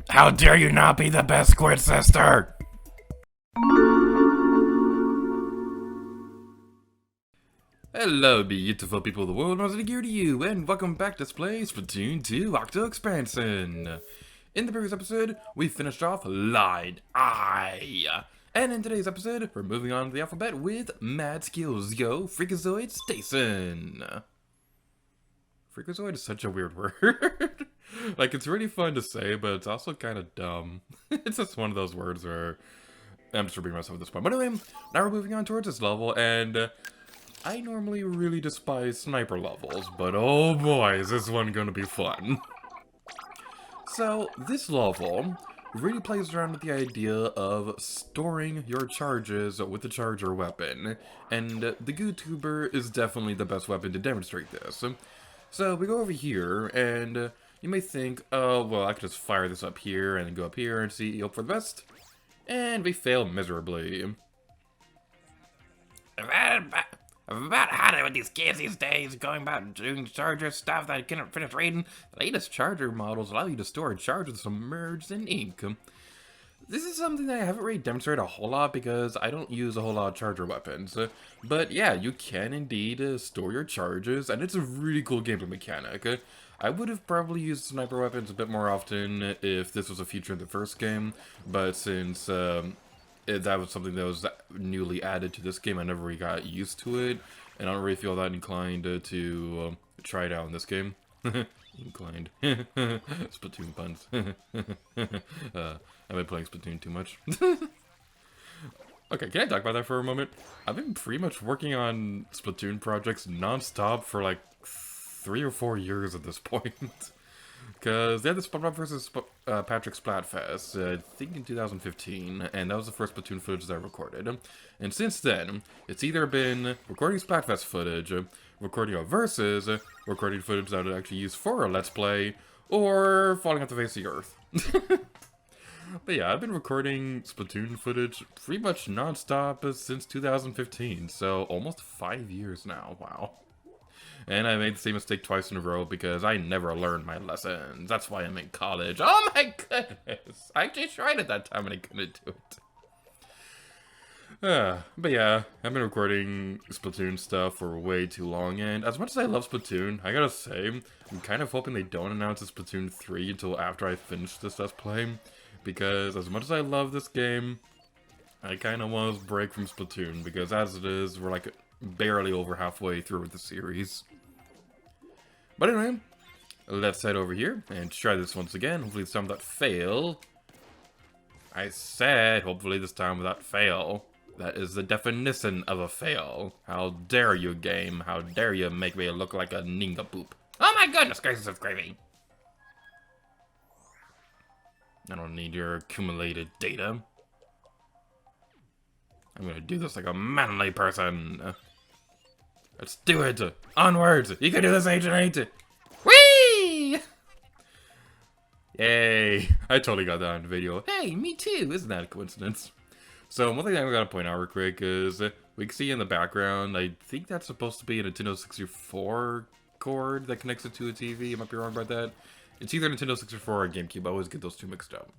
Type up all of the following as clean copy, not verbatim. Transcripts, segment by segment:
How dare you not be the best Squid Sister? Hello, beautiful people of the world, I'm here to you, and welcome back to Splatoon 2 Octo Expansion. In the previous episode, we finished off Line I. And in today's episode, we're moving on to the alphabet with Mad Skills, yo, Freakazoid Station. Freakazoid is such a weird word. Like, it's really fun to say, but it's also kind of dumb. It's just one of those words where I'm just repeating myself at this point. But anyway, now we're moving on towards this level, and I normally really despise sniper levels, but oh boy, is this one gonna be fun. So, this level really plays around with the idea of storing your charges with the charger weapon, and the GooTuber is definitely the best weapon to demonstrate this. So, we go over here, and you may think, oh, well, I could just fire this up here, and go up here, and see, hope for the best. And we fail miserably. I've about had it with these kids these days, going about doing charger stuff that I couldn't finish reading. The latest charger models allow you to store charges submerged in ink. This is something that I haven't really demonstrated a whole lot because I don't use a whole lot of charger weapons. But yeah, you can indeed store your charges, and it's a really cool gameplay mechanic. I would have probably used sniper weapons a bit more often if this was a feature in the first game, but since that was something that was newly added to this game, I never really got used to it, and I don't really feel that inclined to try it out in this game. Inclined. Splatoon puns. I've been playing Splatoon too much. Okay, can I talk about that for a moment? I've been pretty much working on Splatoon projects non-stop for like 3 or 4 years at this point. Because they had the SpongeBob vs. Patrick Splatfest, I think in 2015, and that was the first Splatoon footage that I recorded. And since then, it's either been recording Splatfest footage, recording a versus, recording footage that I would actually use for a Let's Play, or falling off the face of the earth. But yeah, I've been recording Splatoon footage pretty much non-stop since 2015, so almost 5 years now, wow. And I made the same mistake twice in a row because I never learned my lessons. That's why I'm in college. Oh my goodness! I actually tried it that time and I couldn't do it. But yeah, I've been recording Splatoon stuff for way too long, and as much as I love Splatoon, I gotta say, I'm kind of hoping they don't announce a Splatoon 3 until after I finish this Let's Play, because as much as I love this game, I kind of want to break from Splatoon, because as it is, we're like barely over halfway through with the series. But anyway, let's head over here and try this once again. Hopefully this time without fail. I said, hopefully this time without fail. That is the definition of a fail. How dare you, game? How dare you make me look like a nincompoop? Oh my goodness gracious of gravy! I don't need your accumulated data. I'm gonna do this like a manly person. Let's do it! Onwards! You can do this, Agent 8! Whee! Yay! I totally got that on video. Hey, me too! Isn't that a coincidence? So, one thing I gotta point out real quick is, we can see in the background, I think that's supposed to be a Nintendo 64 cord that connects it to a TV. I might be wrong about that. It's either Nintendo 64 or GameCube. I always get those two mixed up.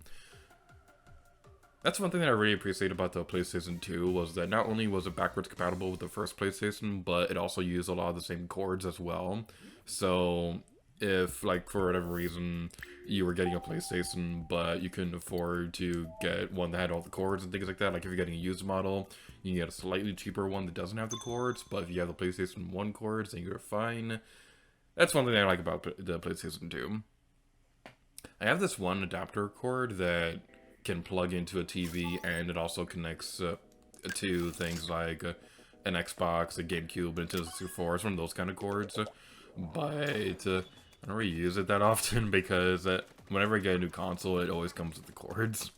That's one thing that I really appreciate about the PlayStation 2, was that not only was it backwards compatible with the first PlayStation, but it also used a lot of the same cords as well. So, if, like, for whatever reason, you were getting a PlayStation, but you couldn't afford to get one that had all the cords and things like that, like if you're getting a used model, you can get a slightly cheaper one that doesn't have the cords, but if you have the PlayStation 1 cords, then you're fine. That's one thing I like about the PlayStation 2. I have this one adapter cord that can plug into a TV, and it also connects to things like an Xbox, a GameCube, a Nintendo 64. It's one of those kind of cords, but I don't really use it that often because whenever I get a new console, it always comes with the cords.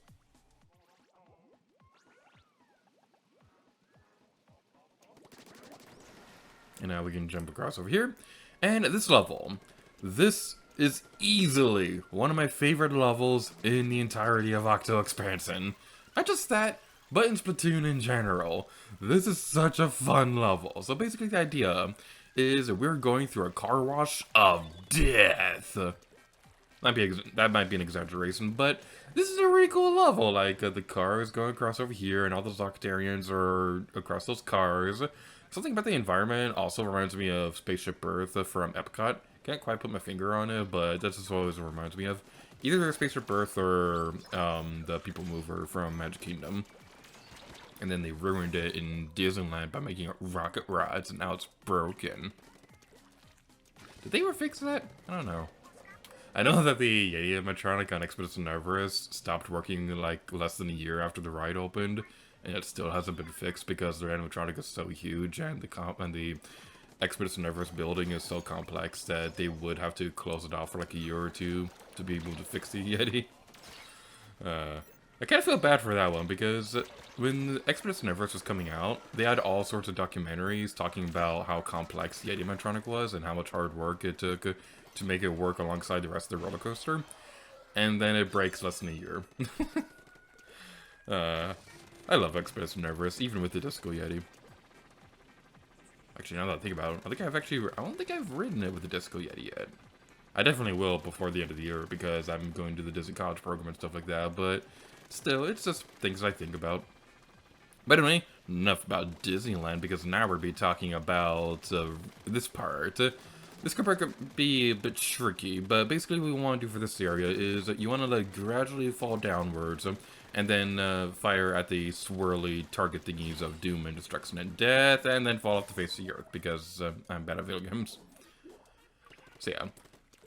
And now we can jump across over here. And this level, this is easily one of my favorite levels in the entirety of Octo Expansion. Not just that, but in Splatoon in general. This is such a fun level. So basically the idea is we're going through a car wash of death. That might be an exaggeration, but this is a really cool level. Like, the car is going across over here, and all those Octarians are across those cars. Something about the environment also reminds me of Spaceship Earth from Epcot. Can't quite put my finger on it, but that's just always what it reminds me of. Either Spaceship Earth or the People Mover from Magic Kingdom. And then they ruined it in Disneyland by making it rocket rods, and now it's broken. Did they ever fix that? I don't know. I know that the Yeti animatronic on Expedition Everest stopped working like less than a year after the ride opened, and it still hasn't been fixed because their animatronic is so huge, and the Expedition Everest building is so complex that they would have to close it off for like a year or two to be able to fix the Yeti. I kind of feel bad for that one, because when Expedition Everest was coming out, they had all sorts of documentaries talking about how complex the Yeti animatronic was and how much hard work it took to make it work alongside the rest of the roller coaster. And then it breaks less than a year. I love Expedition Everest, even with the Disco Yeti. Actually, now that I think about it, I don't think I've ridden it with the Disco Yeti yet. I definitely will before the end of the year, because I'm going to the Disney College program and stuff like that, but still, it's just things I think about. But anyway, enough about Disneyland, because now we're be talking about this part. This part could be a bit tricky, but basically what we want to do for this area is you want to like gradually fall downwards, and then fire at the swirly target thingies of doom and destruction and death, and then fall off the face of the earth, because I'm bad at video games. So yeah,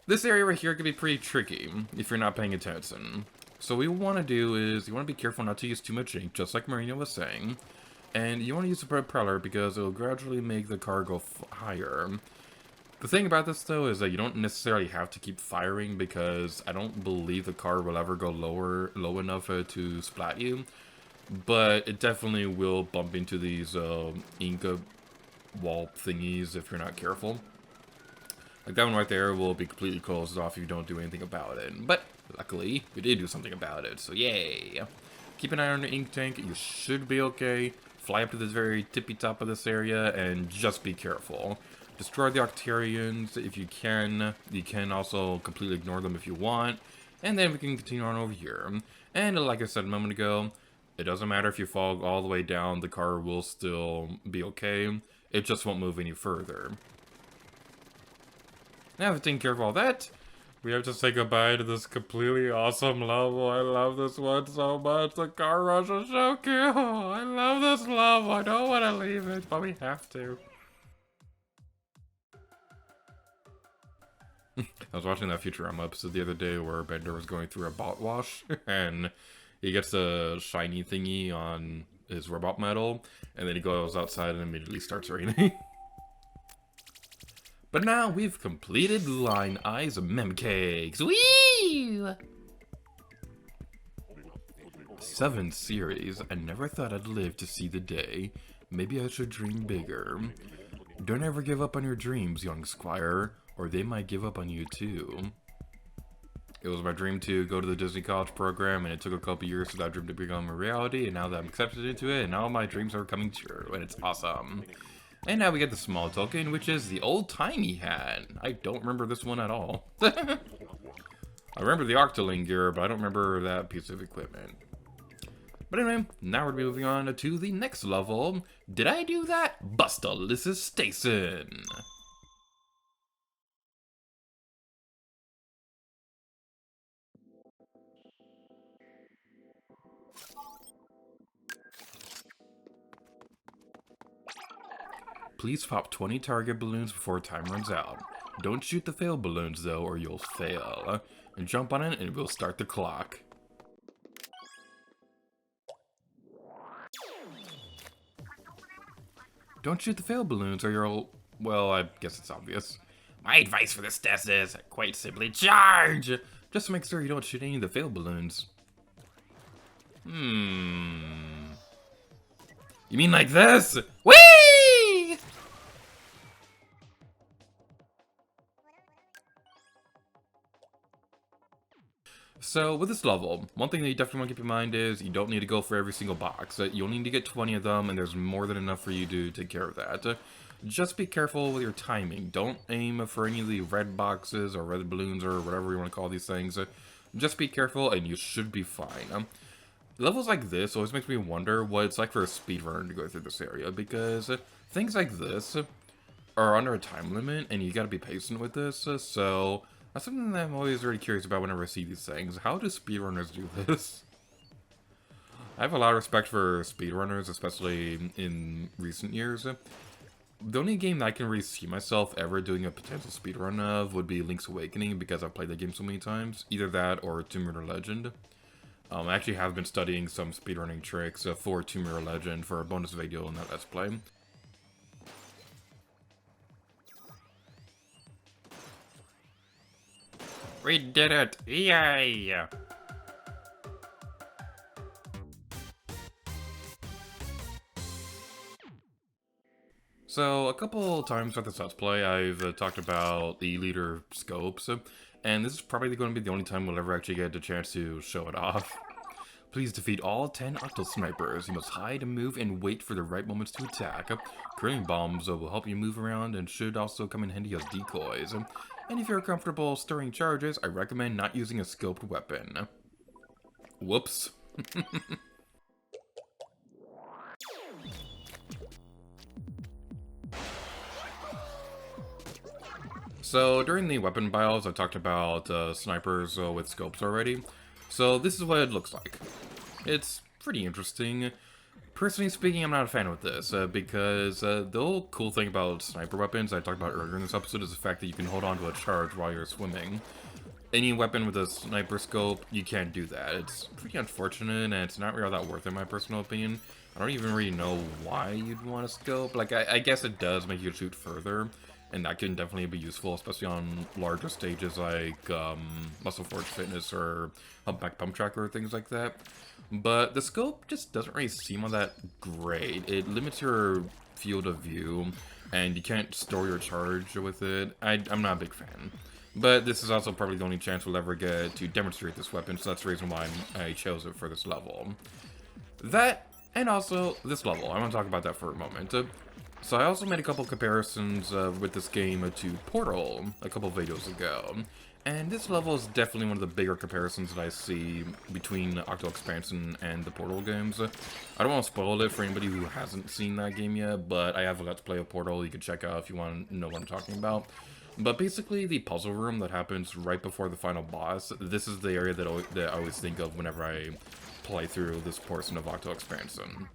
this area right here can be pretty tricky if you're not paying attention. So what you want to do is, you want to be careful not to use too much ink, just like Marina was saying. And you want to use a propeller because it will gradually make the car go higher. The thing about this, though, is that you don't necessarily have to keep firing, because I don't believe the car will ever go low enough to splat you. But it definitely will bump into these ink wall thingies if you're not careful. Like that one right there will be completely closed off if you don't do anything about it. But luckily, we did do something about it, so yay. Keep an eye on your ink tank, you should be okay. Fly up to the very tippy top of this area and just be careful. Destroy the Octarians if you can. You can also completely ignore them if you want. And then we can continue on over here. And like I said a moment ago, it doesn't matter if you fall all the way down, the car will still be okay. It just won't move any further. Now that taking care of all that, we have to say goodbye to this completely awesome level. I love this one so much. The car rush is so cool. I love this level. I don't want to leave it, but we have to. I was watching that Futurama episode the other day where Bender was going through a bot wash, and he gets a shiny thingy on his robot metal, and then he goes outside and immediately starts raining. But now we've completed Line Eyes Memcakes. Whee! 7 series. I never thought I'd live to see the day. Maybe I should dream bigger. Don't ever give up on your dreams, young squire, or they might give up on you too. It was my dream to go to the Disney College program, and it took a couple years for that dream to become a reality, and now that I'm accepted into it, and now my dreams are coming true, and it's awesome. And now we get the small token, which is the old-timey hat. I don't remember this one at all. I remember the Octoling gear, but I don't remember that piece of equipment. But anyway, now we're moving on to the next level. Did I do that? Bustalicious Station. Please pop 20 target balloons before time runs out. Don't shoot the fail balloons though, or you'll fail. And jump on it and we'll start the clock. Don't shoot the fail balloons or you'll... well, I guess it's obvious. My advice for this test is, quite simply, charge! Just to make sure you don't shoot any of the fail balloons. You mean like this? Whee! So, with this level, one thing that you definitely want to keep in mind is you don't need to go for every single box. You only need to get 20 of them, and there's more than enough for you to take care of that. Just be careful with your timing. Don't aim for any of the red boxes or red balloons or whatever you want to call these things. Just be careful and you should be fine. Levels like this always makes me wonder what it's like for a speedrunner to go through this area, because things like this are under a time limit, and you gotta be patient with this, so that's something that I'm always really curious about whenever I see these things. How do speedrunners do this? I have a lot of respect for speedrunners, especially in recent years. The only game that I can really see myself ever doing a potential speedrun of would be Link's Awakening, because I've played the game so many times. Either that or Tomb Raider Legend. I actually have been studying some speedrunning tricks for Tomb Raider Legend for a bonus video in that Let's Play. We did it! Yay! So, a couple times throughout this Let's Play, I've talked about the leader scopes, and this is probably going to be the only time we'll ever actually get a chance to show it off. Please defeat all 10 Octo snipers. You must hide and move and wait for the right moments to attack. Curling bombs will help you move around and should also come in handy as decoys. And if you're comfortable stirring charges, I recommend not using a scoped weapon. Whoops. So, during the weapon bios, I talked about snipers with scopes already. So, this is what it looks like. It's pretty interesting. Personally speaking, I'm not a fan with this, because the whole cool thing about sniper weapons I talked about earlier in this episode is the fact that you can hold on to a charge while you're swimming. Any weapon with a sniper scope, you can't do that. It's pretty unfortunate, and it's not really all that worth it in my personal opinion. I don't even really know why you'd want a scope. Like, I guess it does make you shoot further, and that can definitely be useful, especially on larger stages like Muscle Forge Fitness or Humpback Pump Tracker or things like that. But the scope just doesn't really seem all that great. It limits your field of view, and you can't store your charge with it. I'm not a big fan. But this is also probably the only chance we'll ever get to demonstrate this weapon, so that's the reason why I chose it for this level. That, and also this level. I want to talk about that for a moment. So I also made a couple comparisons with this game to Portal a couple videos ago. And this level is definitely one of the bigger comparisons that I see between Octo Expansion and the Portal games. I don't want to spoil it for anybody who hasn't seen that game yet, but I have a Let's Play of Portal you can check out if you want to know what I'm talking about. But basically, the puzzle room that happens right before the final boss, this is the area that I always think of whenever I play through this portion of Octo Expansion.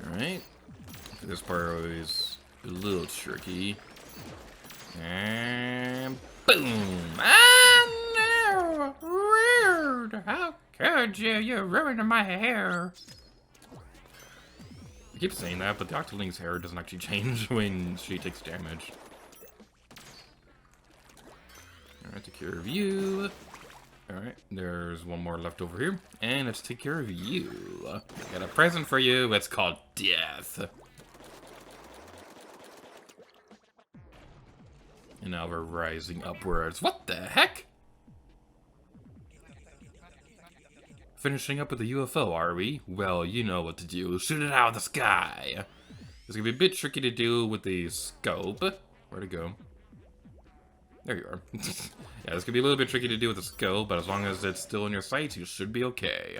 Alright. This part is a little tricky. And boom! Ah, no! Rude! How could you? You're ruining my hair! I keep saying that, but the Octoling's hair doesn't actually change when she takes damage. Alright, take care of you. Alright, there's one more left over here. And let's take care of you. I got a present for you. It's called death. And now we're rising upwards. What the heck? Finishing up with the UFO, are we? Well, you know what to do. Shoot it out of the sky. It's gonna be a bit tricky to do with the scope. Where'd it go? There you are. Yeah, it's gonna be a little bit tricky to do with the scope, but as long as it's still in your sights, you should be okay.